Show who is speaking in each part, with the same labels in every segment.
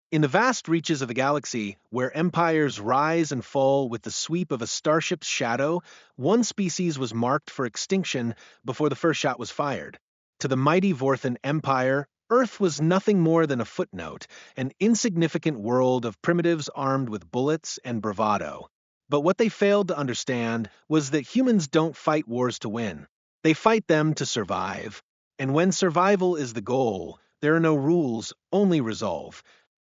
Speaker 1: In the vast reaches of the galaxy, where empires rise and fall with the sweep of a starship's shadow, one species was marked for extinction before the first shot was fired. To the mighty Vorthan Empire, Earth was nothing more than a footnote, an insignificant world of primitives armed with bullets and bravado. But what they failed to understand was that humans don't fight wars to win. They fight them to survive. And when survival is the goal, there are no rules, only resolve.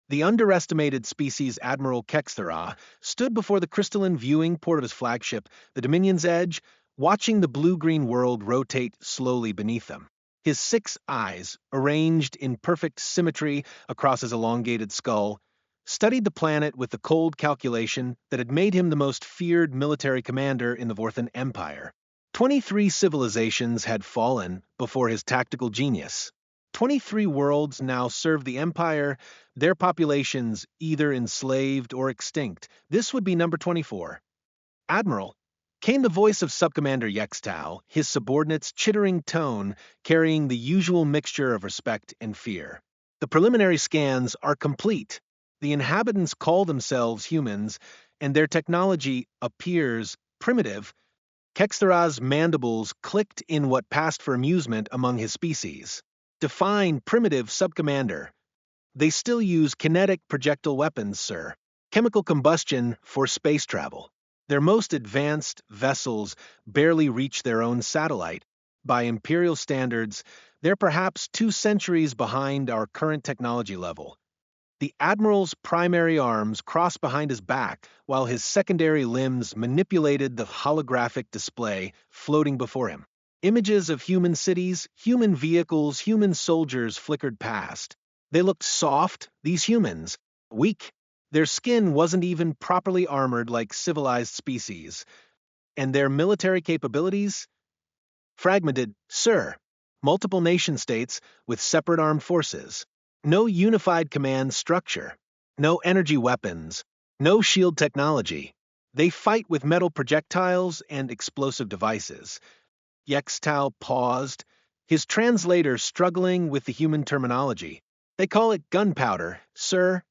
Speaker 1: The underestimated species Admiral Kexthera stood before the crystalline viewing port of his flagship, the Dominion's Edge, watching the blue-green world rotate slowly beneath him. His 6 eyes, arranged in perfect symmetry across his elongated skull, studied the planet with the cold calculation that had made him the most feared military commander in the Vorthan Empire. 23 civilizations had fallen before his tactical genius. 23 worlds now serve the Empire, their populations either enslaved or extinct. This would be number 24. Admiral, came the voice of Subcommander Yextau, his subordinate's chittering tone carrying the usual mixture of respect and fear. The preliminary scans are complete. The inhabitants call themselves humans, and their technology appears primitive. Kexthera's mandibles clicked in what passed for amusement among his species. Define primitive subcommander. They still use kinetic projectile weapons, sir. Chemical combustion for space travel. Their most advanced vessels barely reach their own satellite. By Imperial standards, they're perhaps 2 centuries behind our current technology level. The Admiral's primary arms crossed behind his back, while his secondary limbs manipulated the holographic display floating before him. Images of human cities, human vehicles, human soldiers flickered past. They looked soft, these humans, weak. Their skin wasn't even properly armored like civilized species. And their military capabilities? Fragmented, sir. Multiple nation-states with separate armed forces. No unified command structure. No energy weapons. No shield technology. They fight with metal projectiles and explosive devices. Yextau paused, his translator struggling with the human terminology. They call it gunpowder, sir.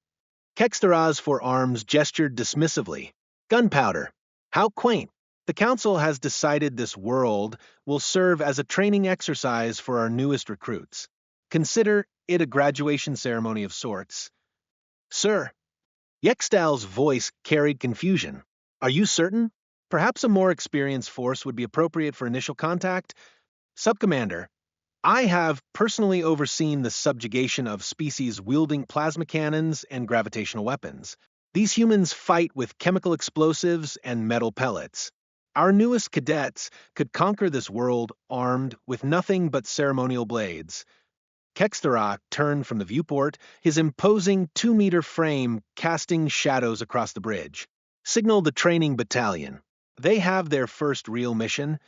Speaker 1: Kexthera's forearms gestured dismissively. Gunpowder. How quaint. The Council has decided this world will serve as a training exercise for our newest recruits. Consider it a graduation ceremony of sorts. Sir. Yextau's voice carried confusion. Are you certain? Perhaps a more experienced force would be appropriate for initial contact? Subcommander, I have personally overseen the subjugation of species wielding plasma cannons and gravitational weapons. These humans fight with chemical explosives and metal pellets. Our newest cadets could conquer this world armed with nothing but ceremonial blades. Kexthera turned from the viewport, his imposing 2-meter frame casting shadows across the bridge. Signal the training battalion. They have their first real mission.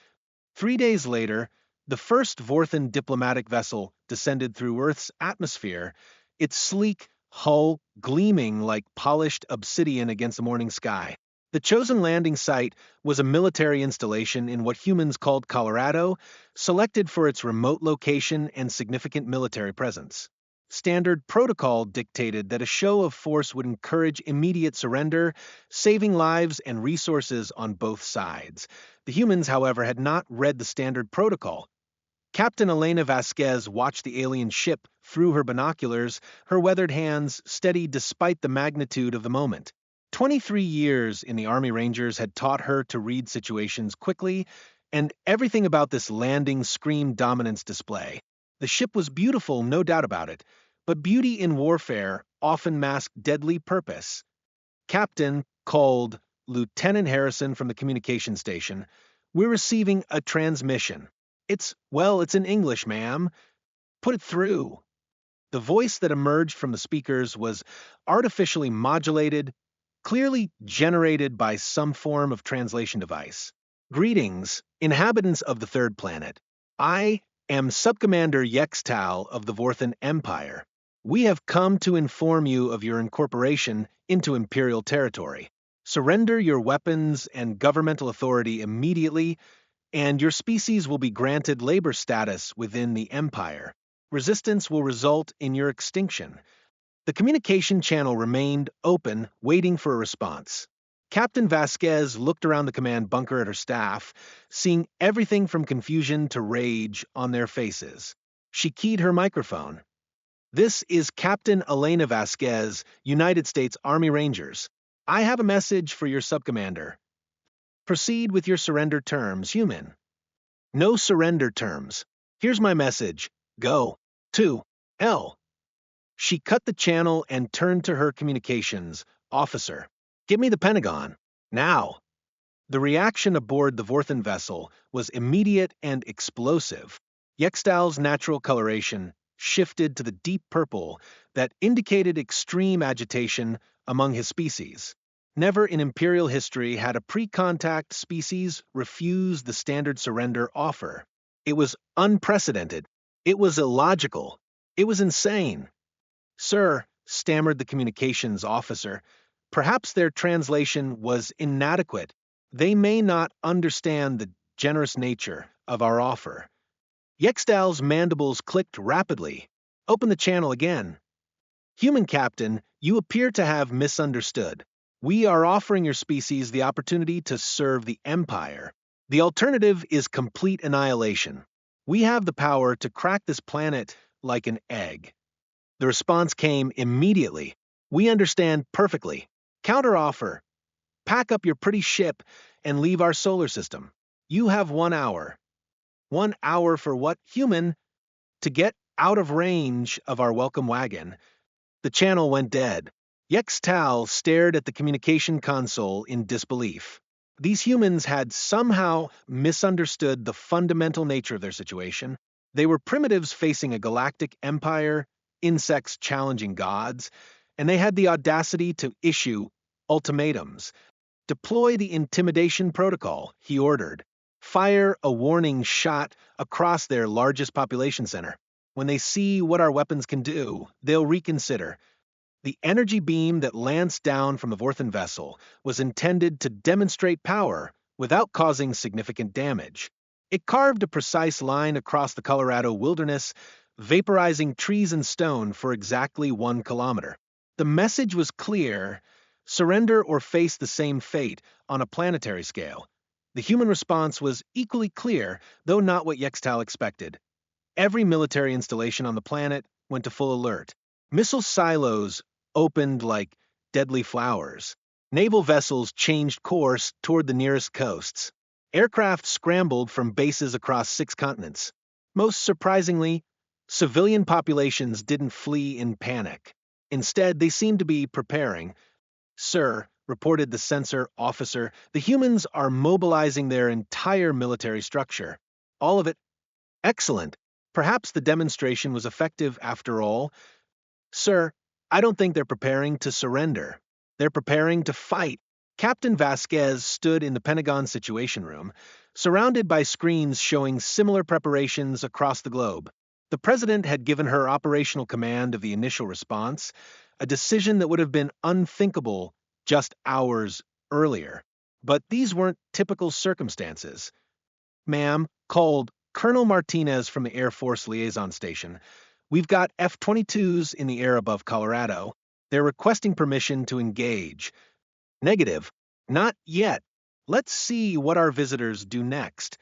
Speaker 1: 3 days later, the first Vorthan diplomatic vessel descended through Earth's atmosphere, its sleek hull gleaming like polished obsidian against the morning sky. The chosen landing site was a military installation in what humans called Colorado, selected for its remote location and significant military presence. Standard protocol dictated that a show of force would encourage immediate surrender, saving lives and resources on both sides. The humans, however, had not read the standard protocol. Captain Elena Vasquez watched the alien ship through her binoculars, her weathered hands steady despite the magnitude of the moment. 23 years in the Army Rangers had taught her to read situations quickly, and everything about this landing screamed dominance display. The ship was beautiful, no doubt about it, but beauty in warfare often masked deadly purpose. Captain called Lieutenant Harrison from the communication station. We're receiving a transmission. It's in English, ma'am. Put it through. The voice that emerged from the speakers was artificially modulated, clearly generated by some form of translation device. Greetings, inhabitants of the third planet. I am Subcommander Yextau of the Vorthan Empire. We have come to inform you of your incorporation into Imperial territory. Surrender your weapons and governmental authority immediately, and your species will be granted labor status within the Empire. Resistance will result in your extinction. The communication channel remained open, waiting for a response. Captain Vasquez looked around the command bunker at her staff, seeing everything from confusion to rage on their faces. She keyed her microphone. "This is Captain Elena Vasquez, United States Army Rangers. I have a message for your subcommander. Proceed with your surrender terms, human." "No surrender terms. Here's my message. Go. To L." She cut the channel and turned to her communications. "Officer, give me the Pentagon. Now." The reaction aboard the Vorthen vessel was immediate and explosive. Yextal's natural coloration shifted to the deep purple that indicated extreme agitation among his species. Never in Imperial history had a pre-contact species refused the standard surrender offer. It was unprecedented. It was illogical. It was insane. "Sir," stammered the communications officer, "perhaps their translation was inadequate. They may not understand the generous nature of our offer." Yextal's mandibles clicked rapidly. "Open the channel again." "Human captain, you appear to have misunderstood. We are offering your species the opportunity to serve the Empire. The alternative is complete annihilation. We have the power to crack this planet like an egg." The response came immediately. "We understand perfectly. Counteroffer. Pack up your pretty ship and leave our solar system. You have 1 hour." "1 hour for what, human?" "To get out of range of our welcome wagon." The channel went dead. Yextal stared at the communication console in disbelief. These humans had somehow misunderstood the fundamental nature of their situation. They were primitives facing a galactic empire, insects challenging gods, and they had the audacity to issue ultimatums. "Deploy the intimidation protocol," he ordered. "Fire a warning shot across their largest population center. When they see what our weapons can do, they'll reconsider." The energy beam that lanced down from the Vorthen vessel was intended to demonstrate power without causing significant damage. It carved a precise line across the Colorado wilderness, vaporizing trees and stone for exactly 1 kilometer. The message was clear: surrender or face the same fate on a planetary scale. The human response was equally clear, though not what Yextal expected. Every military installation on the planet went to full alert. Missile silos opened like deadly flowers. Naval vessels changed course toward the nearest coasts. Aircraft scrambled from bases across 6 continents. Most surprisingly, civilian populations didn't flee in panic. Instead, they seemed to be preparing. "Sir," reported the sensor officer, "the humans are mobilizing their entire military structure. All of it. Excellent. Perhaps the demonstration was effective after all." "Sir, I don't think they're preparing to surrender. They're preparing to fight." Captain Vasquez stood in the Pentagon Situation Room, surrounded by screens showing similar preparations across the globe. The president had given her operational command of the initial response, a decision that would have been unthinkable just hours earlier. But these weren't typical circumstances. "Ma'am," called Colonel Martinez from the Air Force Liaison Station, "we've got F-22s in the air above Colorado. They're requesting permission to engage." "Negative. Not yet. Let's see what our visitors do next."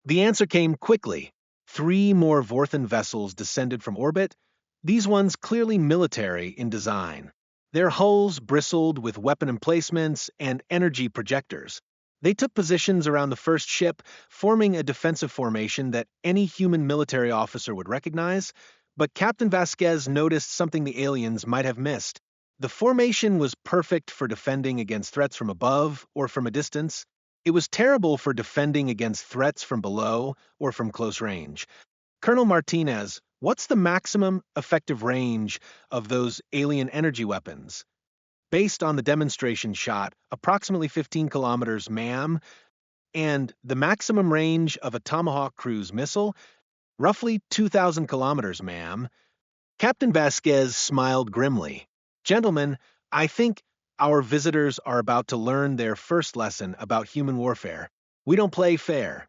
Speaker 1: The answer came quickly. 3 more Vorthen vessels descended from orbit, these ones clearly military in design. Their hulls bristled with weapon emplacements and energy projectors. They took positions around the first ship, forming a defensive formation that any human military officer would recognize, but Captain Vasquez noticed something the aliens might have missed. The formation was perfect for defending against threats from above or from a distance. It was terrible for defending against threats from below or from close range. "Colonel Martinez, what's the maximum effective range of those alien energy weapons?" "Based on the demonstration shot, approximately 15 kilometers, ma'am." "And the maximum range of a Tomahawk cruise missile?" "Roughly 2,000 kilometers, ma'am." Captain Vasquez smiled grimly. "Gentlemen, I think our visitors are about to learn their first lesson about human warfare. We don't play fair."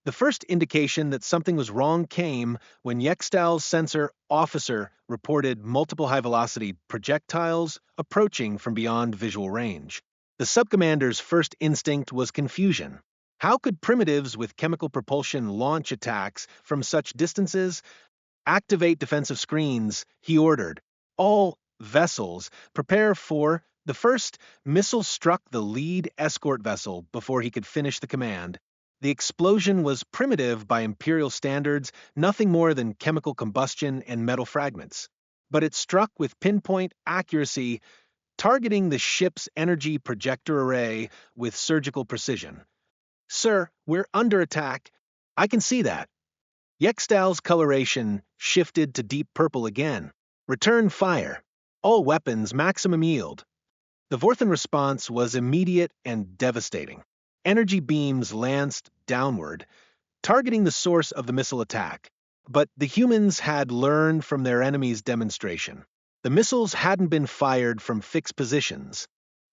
Speaker 1: The first indication that something was wrong came when Yextal's sensor officer reported multiple high-velocity projectiles approaching from beyond visual range. The subcommander's first instinct was confusion. How could primitives with chemical propulsion launch attacks from such distances? Activate defensive screens, he ordered. All vessels prepare for. The first missile struck the lead escort vessel before he could finish the command. The explosion was primitive by Imperial standards, nothing more than chemical combustion and metal fragments. But it struck with pinpoint accuracy, targeting the ship's energy projector array with surgical precision. Sir, we're under attack. I can see that. Yextal's coloration shifted to deep purple again. Return fire. All weapons maximum yield. The Vorthan response was immediate and devastating. Energy beams lanced downward, targeting the source of the missile attack. But the humans had learned from their enemy's demonstration. The missiles hadn't been fired from fixed positions.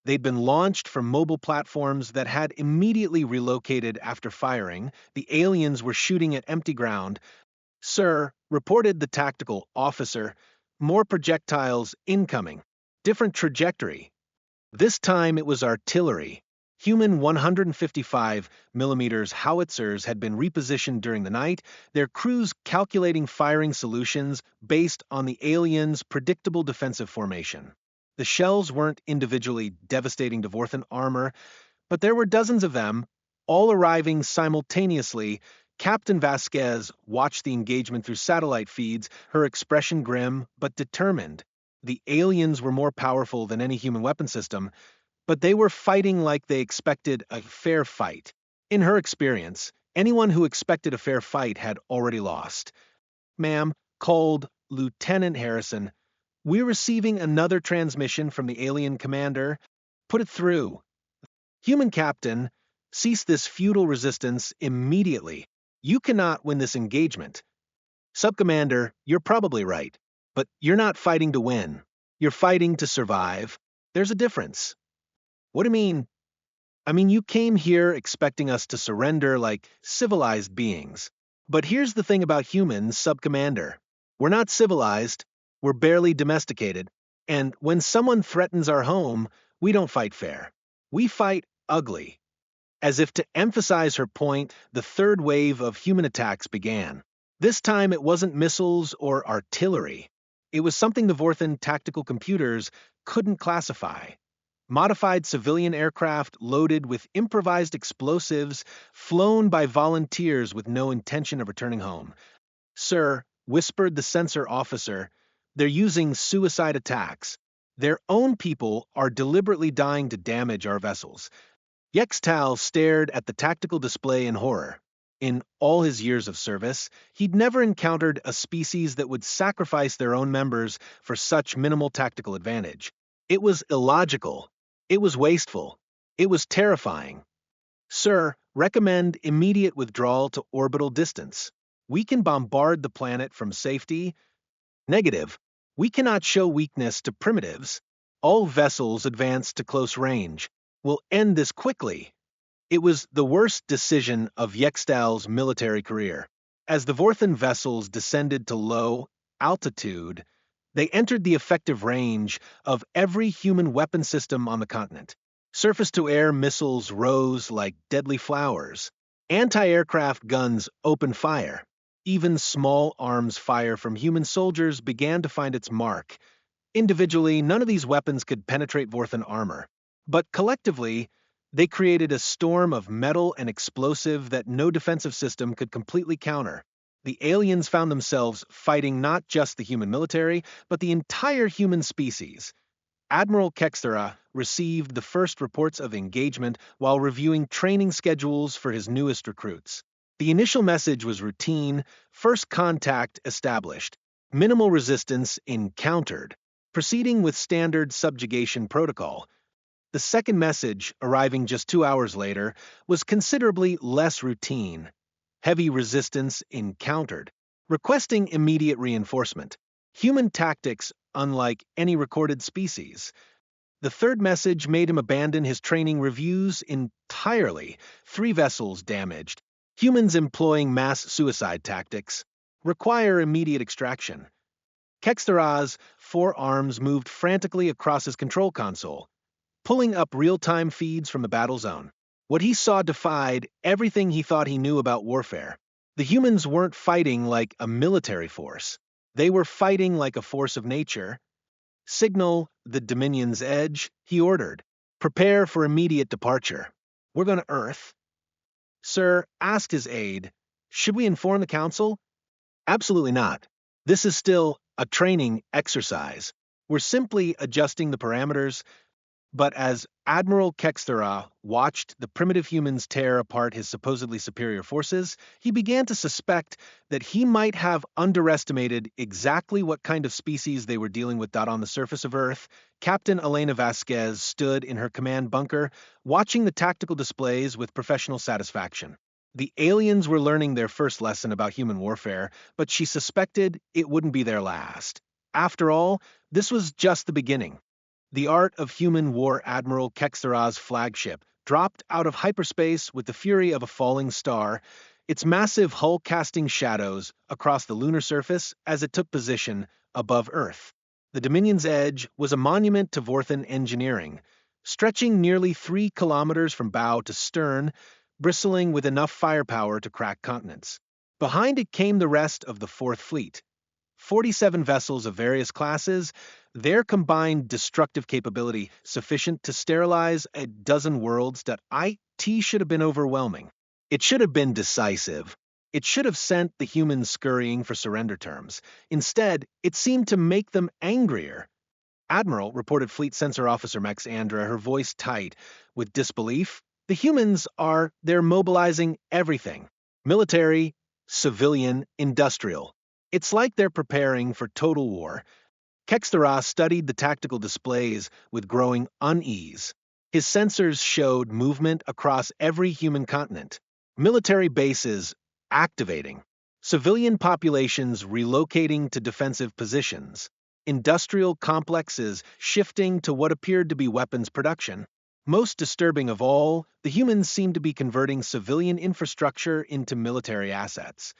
Speaker 1: They'd been launched from mobile platforms that had immediately relocated after firing. The aliens were shooting at empty ground. Sir, reported the tactical officer, more projectiles incoming. Different trajectory. This time it was artillery. Human 155mm howitzers had been repositioned during the night, their crews calculating firing solutions based on the aliens' predictable defensive formation. The shells weren't individually devastating Vorthan armor, but there were dozens of them, all arriving simultaneously. Captain Vasquez watched the engagement through satellite feeds, her expression grim but determined. The aliens were more powerful than any human weapon system, but they were fighting like they expected a fair fight. In her experience, anyone who expected a fair fight had already lost. Ma'am, called Lieutenant Harrison, we're receiving another transmission from the alien commander. Put it through. Human captain, cease this futile resistance immediately. You cannot win this engagement. Subcommander, you're probably right, but you're not fighting to win. You're fighting to survive. There's a difference. What do you mean? I mean, you came here expecting us to surrender like civilized beings. But here's the thing about humans, Subcommander. We're not civilized. We're barely domesticated. And when someone threatens our home, we don't fight fair. We fight ugly. As if to emphasize her point, the third wave of human attacks began. This time it wasn't missiles or artillery. It was something the Vorthan tactical computers couldn't classify. Modified civilian aircraft loaded with improvised explosives, flown by volunteers with no intention of returning home. Sir, whispered the sensor officer, they're using suicide attacks. Their own people are deliberately dying to damage our vessels. Yextal stared at the tactical display in horror. In all his years of service, he'd never encountered a species that would sacrifice their own members for such minimal tactical advantage. It was illogical. It was wasteful. It was terrifying. Sir, recommend immediate withdrawal to orbital distance. We can bombard the planet from safety. Negative. We cannot show weakness to primitives. All vessels advance to close range. We'll end this quickly. It was the worst decision of Yextal's military career. As the Vorthan vessels descended to low altitude, they entered the effective range of every human weapon system on the continent. Surface-to-air missiles rose like deadly flowers. Anti-aircraft guns opened fire. Even small arms fire from human soldiers began to find its mark. Individually, none of these weapons could penetrate Vorthan armor. But collectively, they created a storm of metal and explosive that no defensive system could completely counter. The aliens found themselves fighting not just the human military, but the entire human species. Admiral Kexthera received the first reports of engagement while reviewing training schedules for his newest recruits. The initial message was routine, first contact established, minimal resistance encountered, proceeding with standard subjugation protocol. The second message, arriving just 2 hours later, was considerably less routine. Heavy resistance encountered, requesting immediate reinforcement. Human tactics unlike any recorded species. The third message made him abandon his training reviews entirely. 3 vessels damaged. Humans employing mass suicide tactics require immediate extraction. Kextara's forearms moved frantically across his control console, pulling up real-time feeds from the battle zone. What he saw defied everything he thought he knew about warfare. The humans weren't fighting like a military force. They were fighting like a force of nature. Signal the Dominion's edge, he ordered. Prepare for immediate departure. We're going to Earth. Sir asked his aide, should we inform the Council? Absolutely not. This is still a training exercise. We're simply adjusting the parameters. But as Admiral Kextara watched the primitive humans tear apart his supposedly superior forces, he began to suspect that he might have underestimated exactly what kind of species they were dealing with. On the surface of Earth, Captain Elena Vasquez stood in her command bunker, watching the tactical displays with professional satisfaction. The aliens were learning their first lesson about human warfare, but she suspected it wouldn't be their last. After all, this was just the beginning. The Art of Human War Admiral Kextara's flagship dropped out of hyperspace with the fury of a falling star, its massive hull casting shadows across the lunar surface as it took position above Earth. The Dominion's edge was a monument to Vorthan engineering, stretching nearly 3 kilometers from bow to stern, bristling with enough firepower to crack continents. Behind it came the rest of the Fourth Fleet, 47 vessels of various classes, their combined destructive capability sufficient to sterilize a dozen worlds. It should have been overwhelming. It should have been decisive. It should have sent the humans scurrying for surrender terms. Instead, it seemed to make them angrier. Admiral, reported Fleet Sensor Officer Max Andra, her voice tight with disbelief. They're mobilizing everything. Military, civilian, industrial. It's like they're preparing for total war. Kextara studied the tactical displays with growing unease. His sensors showed movement across every human continent. Military bases activating. Civilian populations relocating to defensive positions. Industrial complexes shifting to what appeared to be weapons production. Most disturbing of all, the humans seemed to be converting civilian infrastructure into military assets.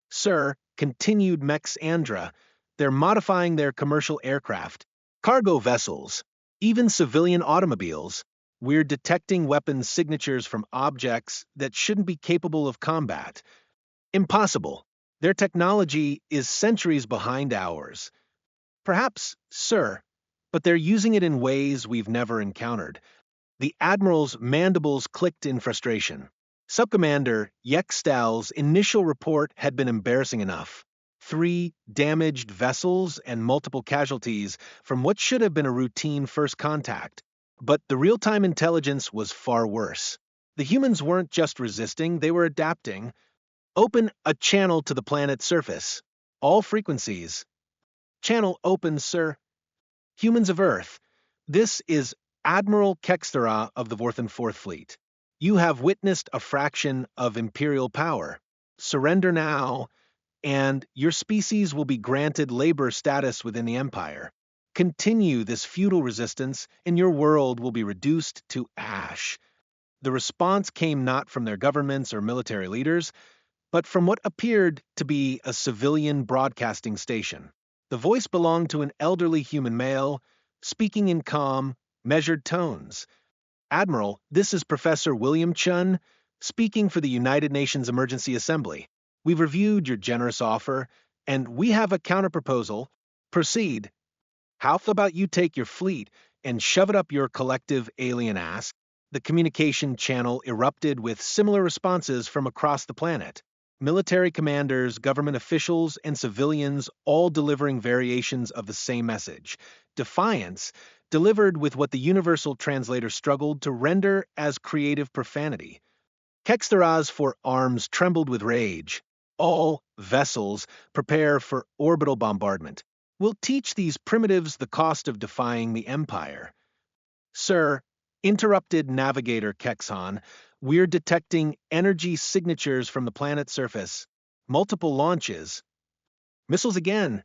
Speaker 1: Sir, continued Mex Andra, they're modifying their commercial aircraft, cargo vessels, even civilian automobiles. We're detecting weapons signatures from objects that shouldn't be capable of combat. Impossible. Their technology is centuries behind ours. Perhaps, sir, but they're using it in ways we've never encountered. The Admiral's mandibles clicked in frustration. Subcommander Yextal's initial report had been embarrassing enough. 3 damaged vessels and multiple casualties from what should have been a routine first contact. But the real-time intelligence was far worse. The humans weren't just resisting, they were adapting. Open a channel to the planet's surface. All frequencies. Channel open, sir. Humans of Earth. This is Admiral Kextara of the Vorthan Fourth Fleet. You have witnessed a fraction of Imperial power. Surrender now, and your species will be granted labor status within the Empire. Continue this futile resistance, and your world will be reduced to ash. The response came not from their governments or military leaders, but from what appeared to be a civilian broadcasting station. The voice belonged to an elderly human male, speaking in calm, measured tones. Admiral, this is Professor William Chun, speaking for the United Nations Emergency Assembly. We've reviewed your generous offer, and we have a counterproposal. Proceed. How about you take your fleet and shove it up your collective alien ass? The communication channel erupted with similar responses from across the planet. Military commanders, government officials, and civilians all delivering variations of the same message. Defiance, delivered with what the universal translator struggled to render as creative profanity. Kextara's forearms trembled with rage. All vessels prepare for orbital bombardment. We'll teach these primitives the cost of defying the Empire. Sir, interrupted Navigator Kexon, we're detecting energy signatures from the planet's surface. Multiple launches. Missiles again.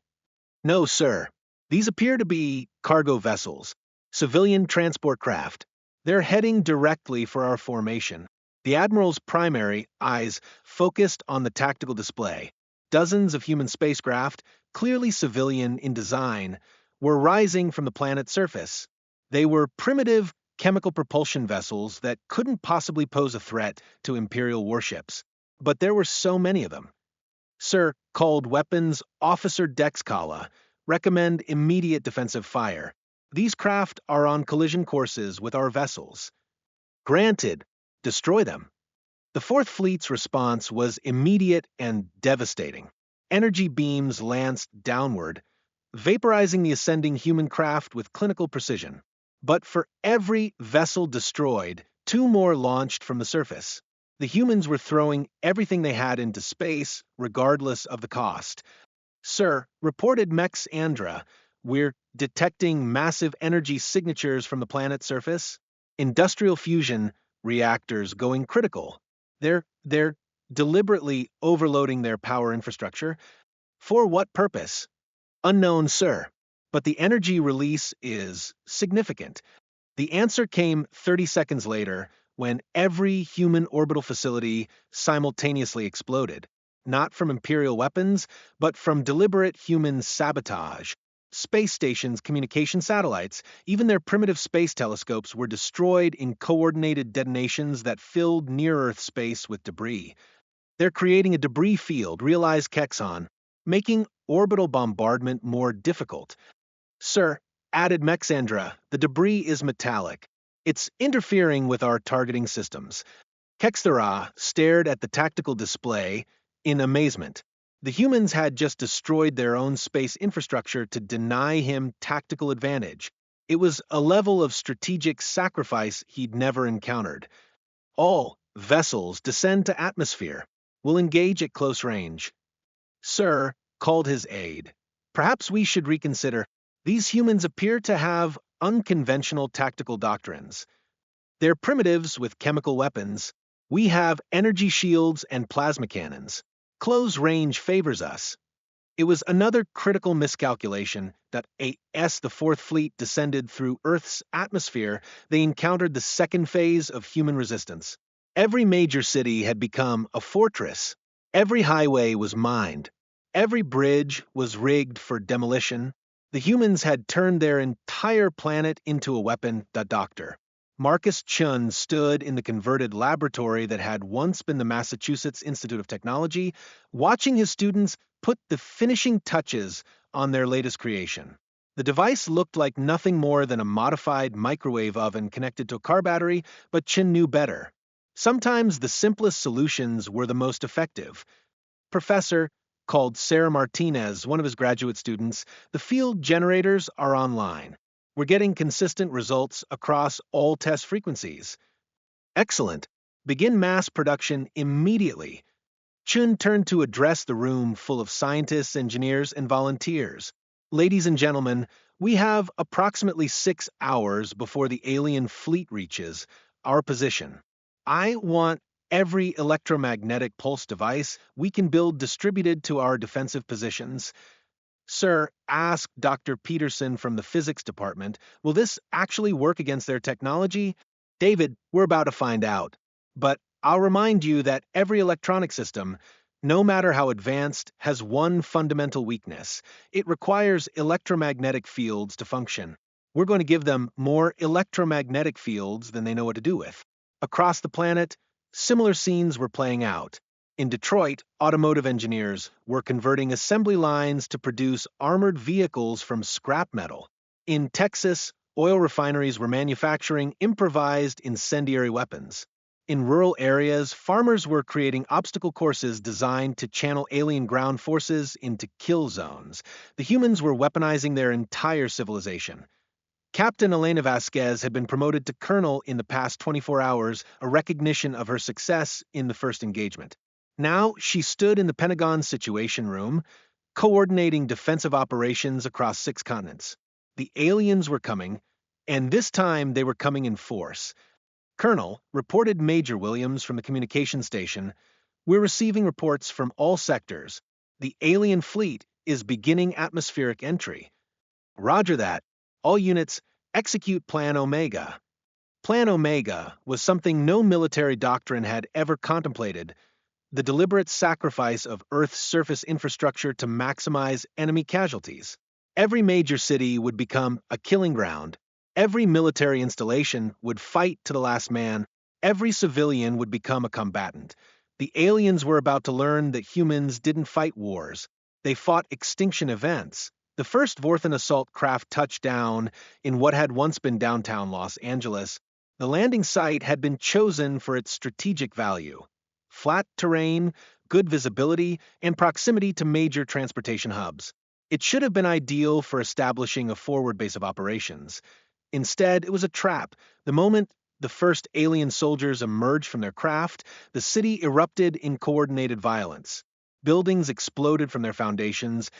Speaker 1: No, sir. These appear to be cargo vessels, civilian transport craft. They're heading directly for our formation. The Admiral's primary eyes focused on the tactical display. Dozens of human spacecraft, clearly civilian in design, were rising from the planet's surface. They were primitive chemical propulsion vessels that couldn't possibly pose a threat to Imperial warships. But there were so many of them. Sir, called weapons Officer Dexcala, recommend immediate defensive fire. These craft are on collision courses with our vessels. Granted, destroy them. The Fourth Fleet's response was immediate and devastating. Energy beams lanced downward, vaporizing the ascending human craft with clinical precision. But for every vessel destroyed, two more launched from the surface. The humans were throwing everything they had into space, regardless of the cost. Sir, reported Mex Andra, we're detecting massive energy signatures from the planet's surface. Industrial fusion reactors going critical. They're deliberately overloading their power infrastructure. For what purpose? Unknown, sir. But the energy release is significant. The answer came 30 seconds later when every human orbital facility simultaneously exploded. Not from Imperial weapons, but from deliberate human sabotage. Space stations, communication satellites, even their primitive space telescopes were destroyed in coordinated detonations that filled near-Earth space with debris. They're creating a debris field, realized Kexon, making orbital bombardment more difficult. Sir, added Mexandra, the debris is metallic. It's interfering with our targeting systems. Kexthara stared at the tactical display in amazement. The humans had just destroyed their own space infrastructure to deny him tactical advantage. It was a level of strategic sacrifice he'd never encountered. All vessels descend to atmosphere. Will engage at close range. Sir, called his aide. Perhaps we should reconsider. These humans appear to have unconventional tactical doctrines. They're primitives with chemical weapons. We have energy shields and plasma cannons. Close range favors us. It was another critical miscalculation that as the Fourth Fleet descended through Earth's atmosphere, they encountered the second phase of human resistance. Every major city had become a fortress. Every highway was mined. Every bridge was rigged for demolition. The humans had turned their entire planet into a weapon. Doctor Marcus Chun stood in the converted laboratory that had once been the Massachusetts Institute of Technology, watching his students put the finishing touches on their latest creation. The device looked like nothing more than a modified microwave oven connected to a car battery, but Chin knew better. Sometimes the simplest solutions were the most effective. Professor called Sarah Martinez, one of his graduate students, the field generators are online. We're getting consistent results across all test frequencies. Excellent. Begin mass production immediately. Chun turned to address the room full of scientists, engineers, and volunteers. Ladies and gentlemen, we have approximately 6 hours before the alien fleet reaches our position. I want every electromagnetic pulse device we can build distributed to our defensive positions. Sir, asked Dr. Peterson from the physics department, will this actually work against their technology? David, we're about to find out. But I'll remind you that every electronic system, no matter how advanced, has one fundamental weakness. It requires electromagnetic fields to function. We're going to give them more electromagnetic fields than they know what to do with. Across the planet, similar scenes were playing out. In Detroit, automotive engineers were converting assembly lines to produce armored vehicles from scrap metal. In Texas, oil refineries were manufacturing improvised incendiary weapons. In rural areas, farmers were creating obstacle courses designed to channel alien ground forces into kill zones. The humans were weaponizing their entire civilization. Captain Elena Vasquez had been promoted to colonel in the past 24 hours, a recognition of her success in the first engagement. Now she stood in the Pentagon's Situation Room, coordinating defensive operations across 6 continents. The aliens were coming, and this time they were coming in force. Colonel, reported Major Williams from the communication station, we're receiving reports from all sectors. The alien fleet is beginning atmospheric entry. Roger that. All units, execute Plan Omega. Plan Omega was something no military doctrine had ever contemplated, the deliberate sacrifice of Earth's surface infrastructure to maximize enemy casualties. Every major city would become a killing ground. Every military installation would fight to the last man. Every civilian would become a combatant. The aliens were about to learn that humans didn't fight wars. They fought extinction events. The first Vorthan assault craft touched down in what had once been downtown Los Angeles. The landing site had been chosen for its strategic value. Flat terrain, good visibility, and proximity to major transportation hubs. It should have been ideal for establishing a forward base of operations. Instead, it was a trap. The moment the first alien soldiers emerged from their craft, the city erupted in coordinated violence. Buildings exploded from their foundations,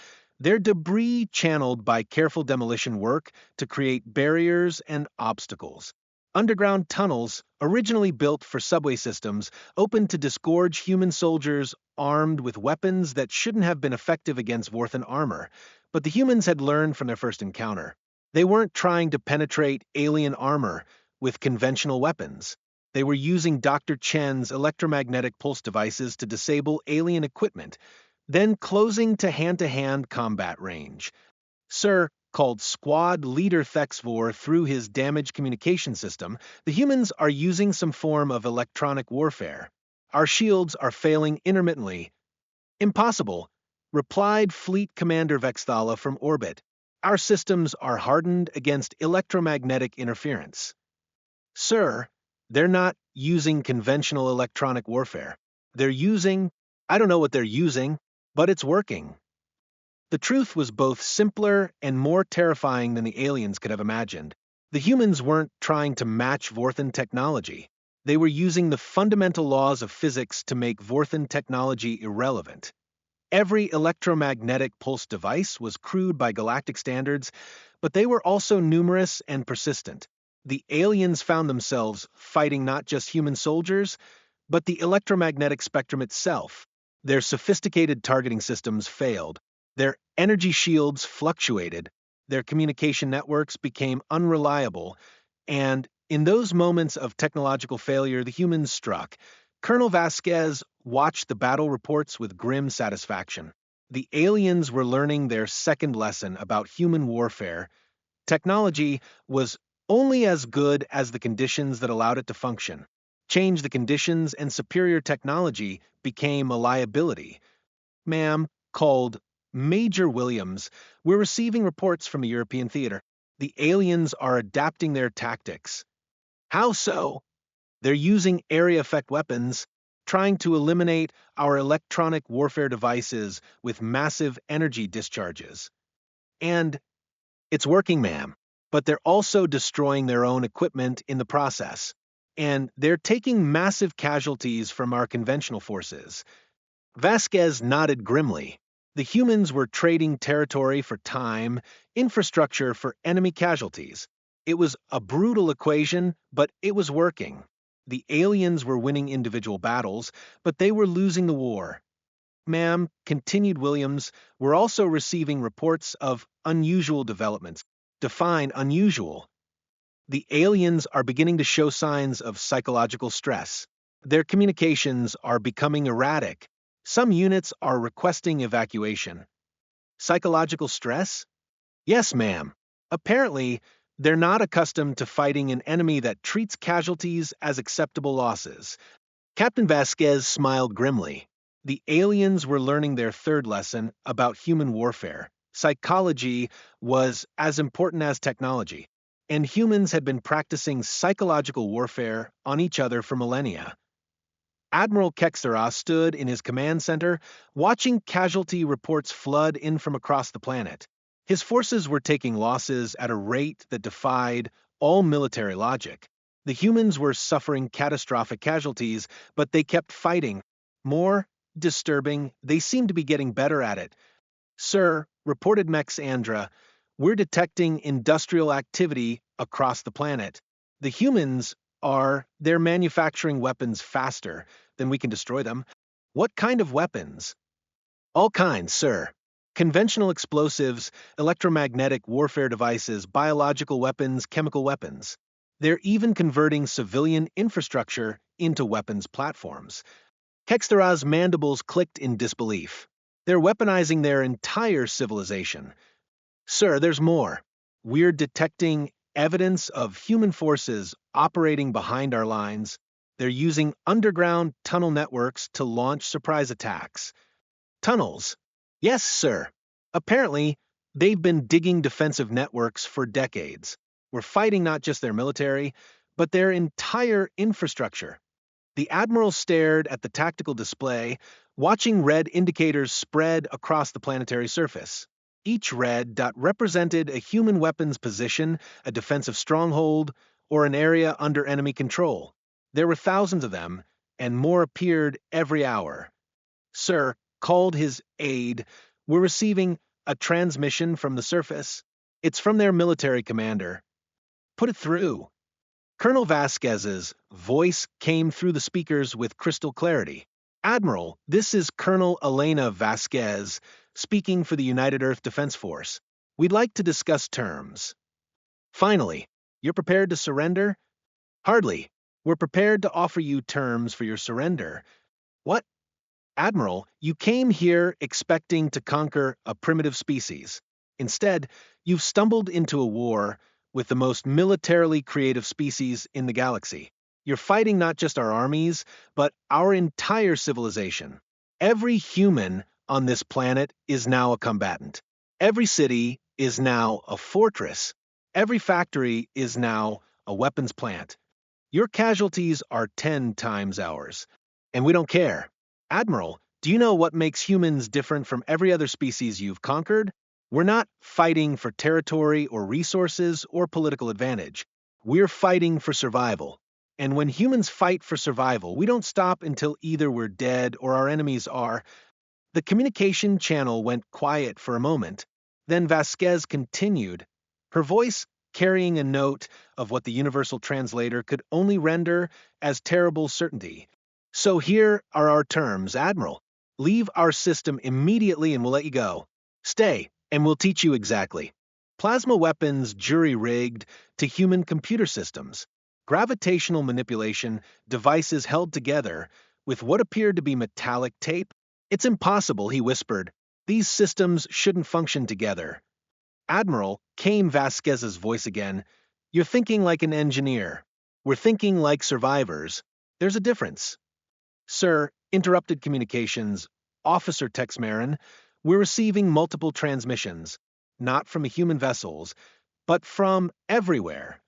Speaker 1: their debris channeled by careful demolition work to create barriers and obstacles. Underground tunnels, originally built for subway systems, opened to disgorge human soldiers armed with weapons that shouldn't have been effective against Vorthan armor. But the humans had learned from their first encounter. They weren't trying to penetrate alien armor with conventional weapons. They were using Dr. Chen's electromagnetic pulse devices to disable alien equipment, then closing to hand-to-hand combat range. Sir called Squad Leader Thexvor through his damaged communication system, the humans are using some form of electronic warfare. Our shields are failing intermittently. Impossible, replied Fleet Commander Vexthala from orbit. Our systems are hardened against electromagnetic interference. Sir, they're not using conventional electronic warfare. I don't know what they're using, but it's working. The truth was both simpler and more terrifying than the aliens could have imagined. The humans weren't trying to match Vorthan technology. They were using the fundamental laws of physics to make Vorthan technology irrelevant. Every electromagnetic pulse device was crude by galactic standards, but they were also numerous and persistent. The aliens found themselves fighting not just human soldiers, but the electromagnetic spectrum itself. Their sophisticated targeting systems failed. Their energy shields fluctuated, their communication networks became unreliable, and in those moments of technological failure, the humans struck. Colonel Vasquez watched the battle reports with grim satisfaction. The aliens were learning their second lesson about human warfare. Technology was only as good as the conditions that allowed it to function. Change the conditions and superior technology became a liability. Ma'am, called Major Williams, we're receiving reports from the European theater. The aliens are adapting their tactics. How so? They're using area effect weapons, trying to eliminate our electronic warfare devices with massive energy discharges. And it's working, ma'am, but they're also destroying their own equipment in the process. And they're taking massive casualties from our conventional forces. Vasquez nodded grimly. The humans were trading territory for time, infrastructure for enemy casualties. It was a brutal equation, but it was working. The aliens were winning individual battles, but they were losing the war. Ma'am, continued Williams, we're also receiving reports of unusual developments. Define unusual. The aliens are beginning to show signs of psychological stress. Their communications are becoming erratic. Some units are requesting evacuation. Psychological stress? Yes, ma'am. Apparently, they're not accustomed to fighting an enemy that treats casualties as acceptable losses. Captain Vasquez smiled grimly. The aliens were learning their third lesson about human warfare. Psychology was as important as technology, and humans had been practicing psychological warfare on each other for millennia. Admiral Kexera stood in his command center, watching casualty reports flood in from across the planet. His forces were taking losses at a rate that defied all military logic. The humans were suffering catastrophic casualties, but they kept fighting. More disturbing, they seemed to be getting better at it. Sir, reported Mex Andra, we're detecting industrial activity across the planet. The humans they're manufacturing weapons faster than we can destroy them. What kind of weapons? All kinds, sir. Conventional explosives, electromagnetic warfare devices, biological weapons, chemical weapons. They're even converting civilian infrastructure into weapons platforms. Kextara's mandibles clicked in disbelief. They're weaponizing their entire civilization. Sir, there's more. We're detecting evidence of human forces operating behind our lines. They're using underground tunnel networks to launch surprise attacks. Tunnels? Yes, sir. Apparently, they've been digging defensive networks for decades. We're fighting not just their military, but their entire infrastructure. The Admiral stared at the tactical display, watching red indicators spread across the planetary surface. Each red dot represented a human weapons position, a defensive stronghold, or an area under enemy control. There were thousands of them, and more appeared every hour. Sir, called his aide, we're receiving a transmission from the surface. It's from their military commander. Put it through. Colonel Vasquez's voice came through the speakers with crystal clarity. Admiral, this is Colonel Elena Vasquez, speaking for the United Earth Defense Force. We'd like to discuss terms. Finally, you're prepared to surrender? Hardly. We're prepared to offer you terms for your surrender. What? Admiral, you came here expecting to conquer a primitive species. Instead, you've stumbled into a war with the most militarily creative species in the galaxy. You're fighting not just our armies, but our entire civilization. Every human on this planet is now a combatant. Every city is now a fortress. Every factory is now a weapons plant. Your casualties are 10 times ours, and we don't care. Admiral, do you know what makes humans different from every other species you've conquered? We're not fighting for territory or resources or political advantage. We're fighting for survival. And when humans fight for survival, we don't stop until either we're dead or our enemies are. The communication channel went quiet for a moment. Then Vasquez continued, her voice carrying a note of what the universal translator could only render as terrible certainty. So here are our terms, Admiral. Leave our system immediately and we'll let you go. Stay, and we'll teach you exactly. Plasma weapons jury-rigged to human computer systems. Gravitational manipulation devices held together with what appeared to be metallic tape. It's impossible, he whispered. These systems shouldn't function together. Admiral, came Vasquez's voice again. You're thinking like an engineer. We're thinking like survivors. There's a difference. Sir, interrupted communications. Officer Texmarin, we're receiving multiple transmissions, not from human vessels, but from everywhere.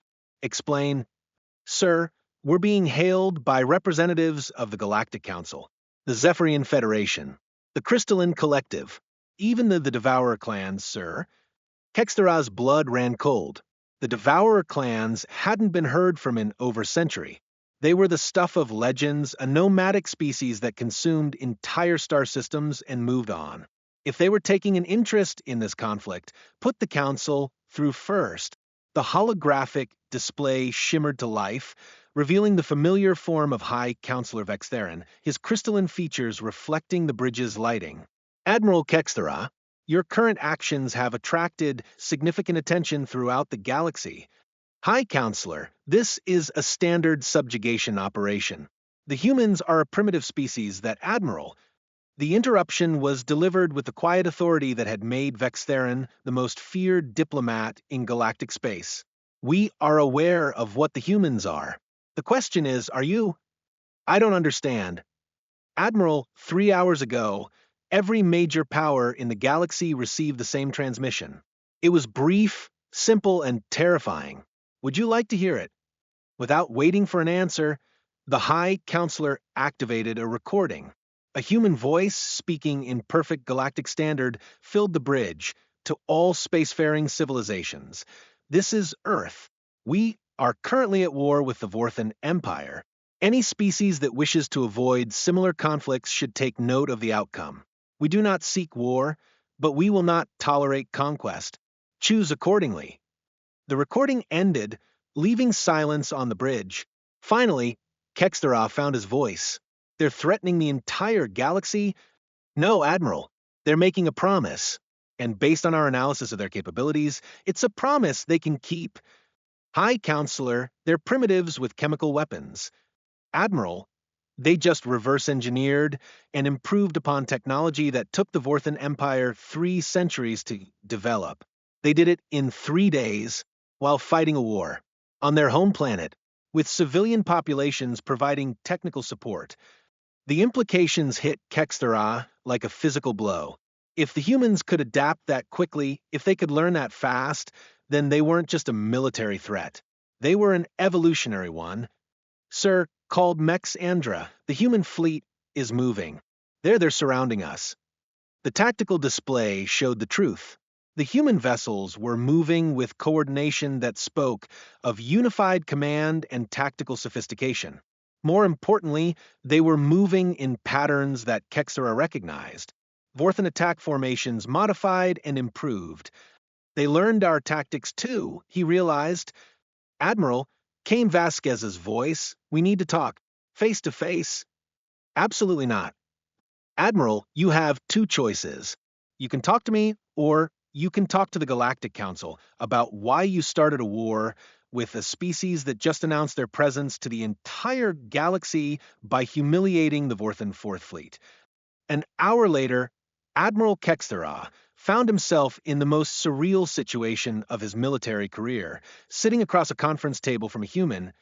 Speaker 1: Explain. Sir, we're being hailed by representatives of the Galactic Council, the Zephyrian Federation, the Crystalline Collective, even the Devourer clans, sir. Kextara's blood ran cold. The Devourer clans hadn't been heard from in over a century. They were the stuff of legends, a nomadic species that consumed entire star systems and moved on. If they were taking an interest in this conflict, put the Council through first. The holographic display shimmered to life, revealing the familiar form of High Counselor Vextherin, his crystalline features reflecting the bridge's lighting. Admiral Kextara, your current actions have attracted significant attention throughout the galaxy. High Counselor, this is a standard subjugation operation. The humans are a primitive species that, Admiral. The interruption was delivered with the quiet authority that had made Vextherin the most feared diplomat in galactic space. We are aware of what the humans are. The question is, are you? I don't understand. Admiral, 3 hours ago, every major power in the galaxy received the same transmission. It was brief, simple, and terrifying. Would you like to hear it? Without waiting for an answer, the High Counselor activated a recording. A human voice, speaking in perfect galactic standard, filled the bridge to all spacefaring civilizations. This is Earth. We are currently at war with the Vorthan Empire. Any species that wishes to avoid similar conflicts should take note of the outcome. We do not seek war, but we will not tolerate conquest. Choose accordingly. The recording ended, leaving silence on the bridge. Finally, Kextara found his voice. They're threatening the entire galaxy? No, Admiral. They're making a promise. And based on our analysis of their capabilities, it's a promise they can keep. High Counselor, they're primitives with chemical weapons. Admiral, they just reverse engineered and improved upon technology that took the Vorthan Empire 3 centuries to develop. They did it in 3 days while fighting a war on their home planet, with civilian populations providing technical support. The implications hit Kextera like a physical blow. If the humans could adapt that quickly, if they could learn that fast, then they weren't just a military threat. They were an evolutionary one. Sir, called Mex Andra, the human fleet is moving. They're surrounding us. The tactical display showed the truth. The human vessels were moving with coordination that spoke of unified command and tactical sophistication. More importantly, they were moving in patterns that Kexera recognized. Vorthan attack formations modified and improved. They learned our tactics too, he realized. Admiral, Cain Vasquez's voice, we need to talk. Face to face? Absolutely not. Admiral, you have 2 choices. You can talk to me, or you can talk to the Galactic Council about why you started a war with a species that just announced their presence to the entire galaxy by humiliating the Vorthan Fourth Fleet. An hour later, Admiral Kextera found himself in the most surreal situation of his military career, sitting across a conference table from a human,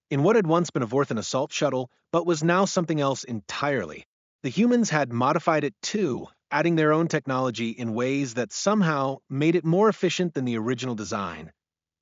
Speaker 1: in what had once been a Vorthan assault shuttle, but was now something else entirely. The humans had modified it too, adding their own technology in ways that somehow made it more efficient than the original design.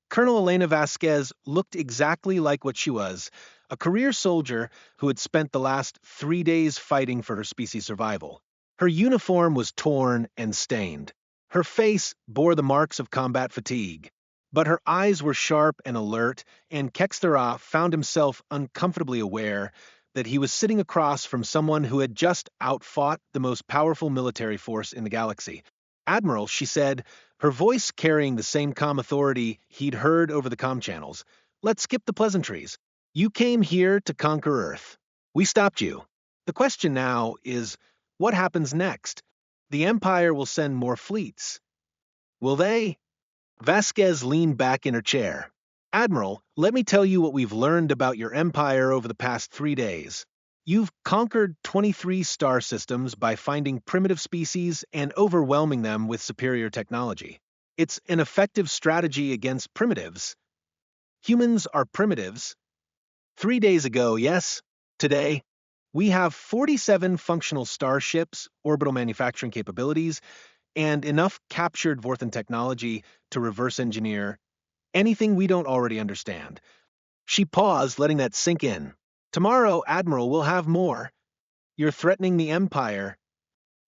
Speaker 1: Colonel Elena Vasquez looked exactly like what she was, a career soldier who had spent the last 3 days fighting for her species' survival. Her uniform was torn and stained. Her face bore the marks of combat fatigue. But her eyes were sharp and alert, and Kextera found himself uncomfortably aware that he was sitting across from someone who had just outfought the most powerful military force in the galaxy. Admiral, she said, her voice carrying the same calm authority he'd heard over the comm channels. Let's skip the pleasantries. You came here to conquer Earth. We stopped you. The question now is, what happens next? The Empire will send more fleets. Will they? Vasquez leaned back in her chair. Admiral, let me tell you what we've learned about your empire over the past 3 days. You've conquered 23 star systems by finding primitive species and overwhelming them with superior technology. It's an effective strategy against primitives. Humans are primitives. 3 days ago, yes. Today, we have 47 functional starships, orbital manufacturing capabilities, and enough captured Vorthan technology to reverse engineer anything we don't already understand. She paused, letting that sink in. Tomorrow, Admiral, we'll have more. You're threatening the Empire.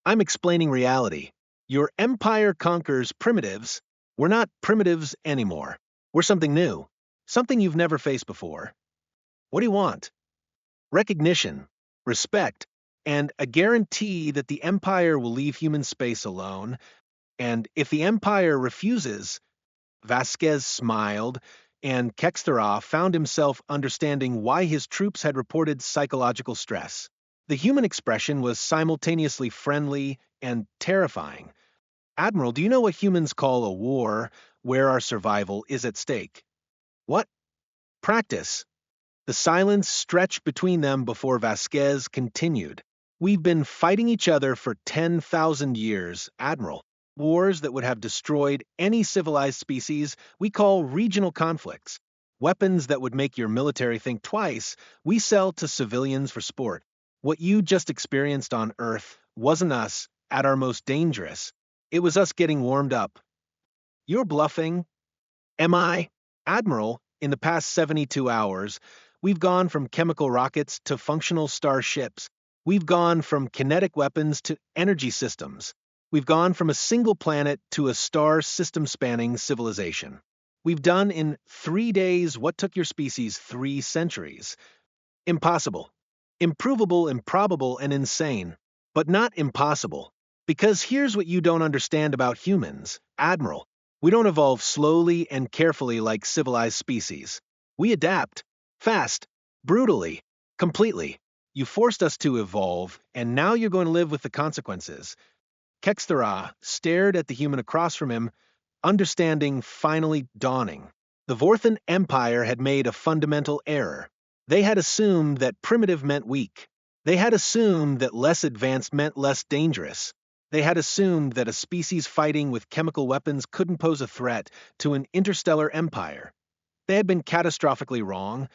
Speaker 1: I'm explaining reality. Your Empire conquers primitives. We're not primitives anymore. We're something new. Something you've never faced before. What do you want? Recognition, respect, and a guarantee that the Empire will leave human space alone. And if the Empire refuses, Vasquez smiled, and Kextera found himself understanding why his troops had reported psychological stress. The human expression was simultaneously friendly and terrifying. Admiral, do you know what humans call a war where our survival is at stake? What? Practice. The silence stretched between them before Vasquez continued. We've been fighting each other for 10,000 years, Admiral. Wars that would have destroyed any civilized species we call regional conflicts. Weapons that would make your military think twice, we sell to civilians for sport. What you just experienced on Earth wasn't us at our most dangerous. It was us getting warmed up. You're bluffing. Am I? Admiral, in the past 72 hours, we've gone from chemical rockets to functional starships. We've gone from kinetic weapons to energy systems. We've gone from a single planet to a star system-spanning civilization. We've done in 3 days what took your species 3 centuries. Impossible. Improvable, improbable, and insane. But not impossible. Because here's what you don't understand about humans, Admiral. We don't evolve slowly and carefully like civilized species. We adapt. Fast. Brutally. Completely. You forced us to evolve, and now you're going to live with the consequences. Kextera stared at the human across from him, understanding finally dawning. The Vorthan Empire had made a fundamental error. They had assumed that primitive meant weak. They had assumed that less advanced meant less dangerous. They had assumed that a species fighting with chemical weapons couldn't pose a threat to an interstellar empire. They had been catastrophically wrong.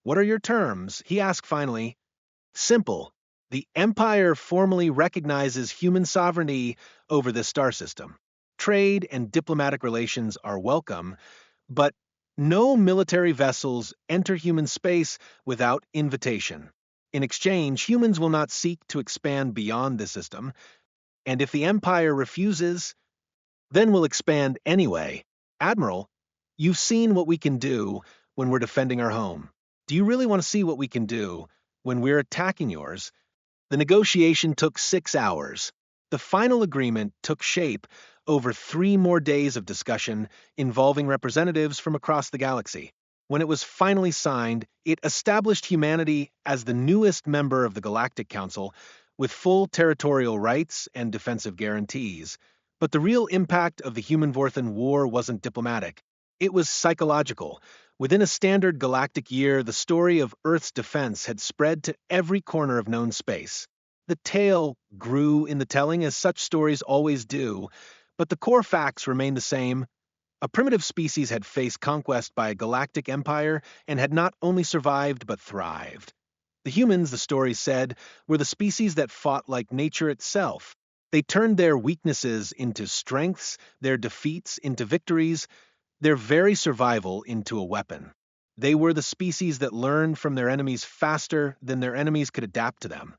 Speaker 1: "What are your terms?" he asked finally. "Simple. The Empire formally recognizes human sovereignty over this star system. Trade and diplomatic relations are welcome, but no military vessels enter human space without invitation. In exchange, humans will not seek to expand beyond this system, and if the Empire refuses, then we'll expand anyway. Admiral, you've seen what we can do when we're defending our home. Do you really want to see what we can do when we're attacking yours?" The negotiation took 6 hours. The final agreement took shape over 3 more days of discussion involving representatives from across the galaxy. When it was finally signed, it established humanity as the newest member of the Galactic Council with full territorial rights and defensive guarantees. But the real impact of the Human-Vorthan War wasn't diplomatic. It was psychological. Within a standard galactic year, the story of Earth's defense had spread to every corner of known space. The tale grew in the telling, as such stories always do, but the core facts remained the same. A primitive species had faced conquest by a galactic empire and had not only survived but thrived. The humans, the story said, were the species that fought like nature itself. They turned their weaknesses into strengths, their defeats into victories, their very survival into a weapon. They were the species that learned from their enemies faster than their enemies could adapt to them.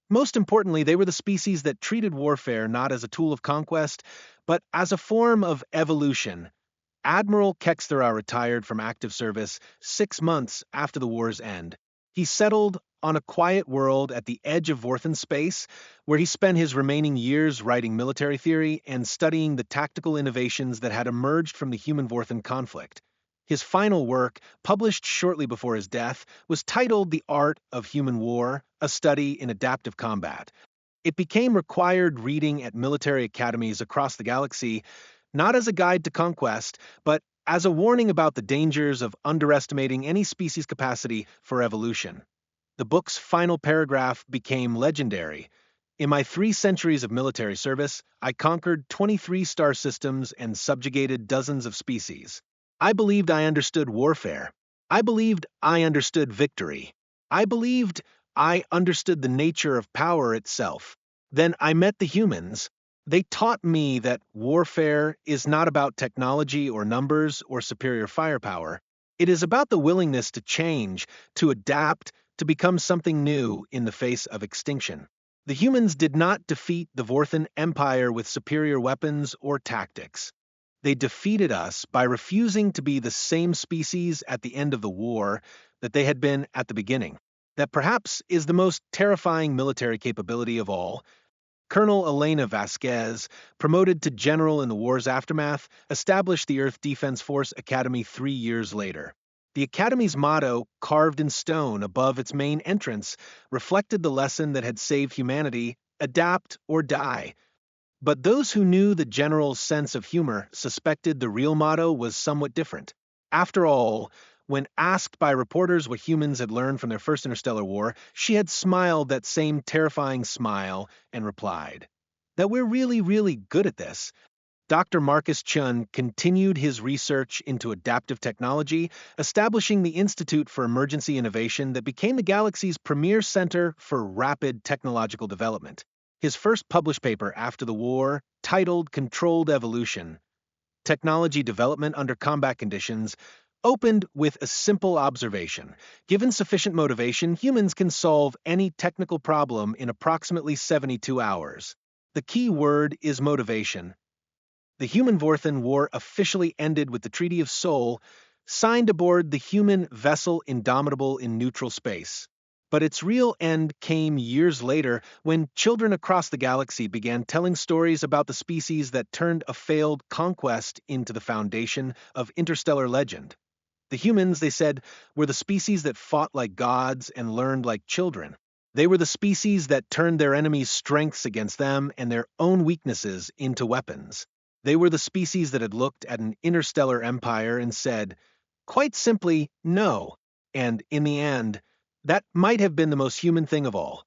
Speaker 1: Most importantly, they were the species that treated warfare not as a tool of conquest, but as a form of evolution. Admiral Kexthera retired from active service 6 months after the war's end. He settled on a quiet world at the edge of Vorthan space, where he spent his remaining years writing military theory and studying the tactical innovations that had emerged from the human-Vorthan conflict. His final work, published shortly before his death, was titled The Art of Human War, a Study in Adaptive Combat. It became required reading at military academies across the galaxy, not as a guide to conquest, but as a warning about the dangers of underestimating any species' capacity for evolution. The book's final paragraph became legendary. "In my 3 centuries of military service, I conquered 23 star systems and subjugated dozens of species. I believed I understood warfare. I believed I understood victory. I believed I understood the nature of power itself. Then I met the humans. They taught me that warfare is not about technology or numbers or superior firepower. It is about the willingness to change, to adapt, to become something new in the face of extinction. The humans did not defeat the Vorthan Empire with superior weapons or tactics. They defeated us by refusing to be the same species at the end of the war that they had been at the beginning. That perhaps is the most terrifying military capability of all." Colonel Elena Vasquez, promoted to general in the war's aftermath, established the Earth Defense Force Academy 3 years later. The Academy's motto, carved in stone above its main entrance, reflected the lesson that had saved humanity: adapt or die. But those who knew the general's sense of humor suspected the real motto was somewhat different. After all, when asked by reporters what humans had learned from their first interstellar war, she had smiled that same terrifying smile and replied, "That we're really, really good at this." Dr. Marcus Chun continued his research into adaptive technology, establishing the Institute for Emergency Innovation that became the galaxy's premier center for rapid technological development. His first published paper after the war, titled Controlled Evolution, Technology Development Under Combat Conditions, opened with a simple observation: given sufficient motivation, humans can solve any technical problem in approximately 72 hours. The key word is motivation. The Human-Vorthan War officially ended with the Treaty of Seoul, signed aboard the human vessel Indomitable in neutral space. But its real end came years later, when children across the galaxy began telling stories about the species that turned a failed conquest into the foundation of interstellar legend. The humans, they said, were the species that fought like gods and learned like children. They were the species that turned their enemies' strengths against them and their own weaknesses into weapons. They were the species that had looked at an interstellar empire and said, Quite simply, no. And in the end, that might have been the most human thing of all.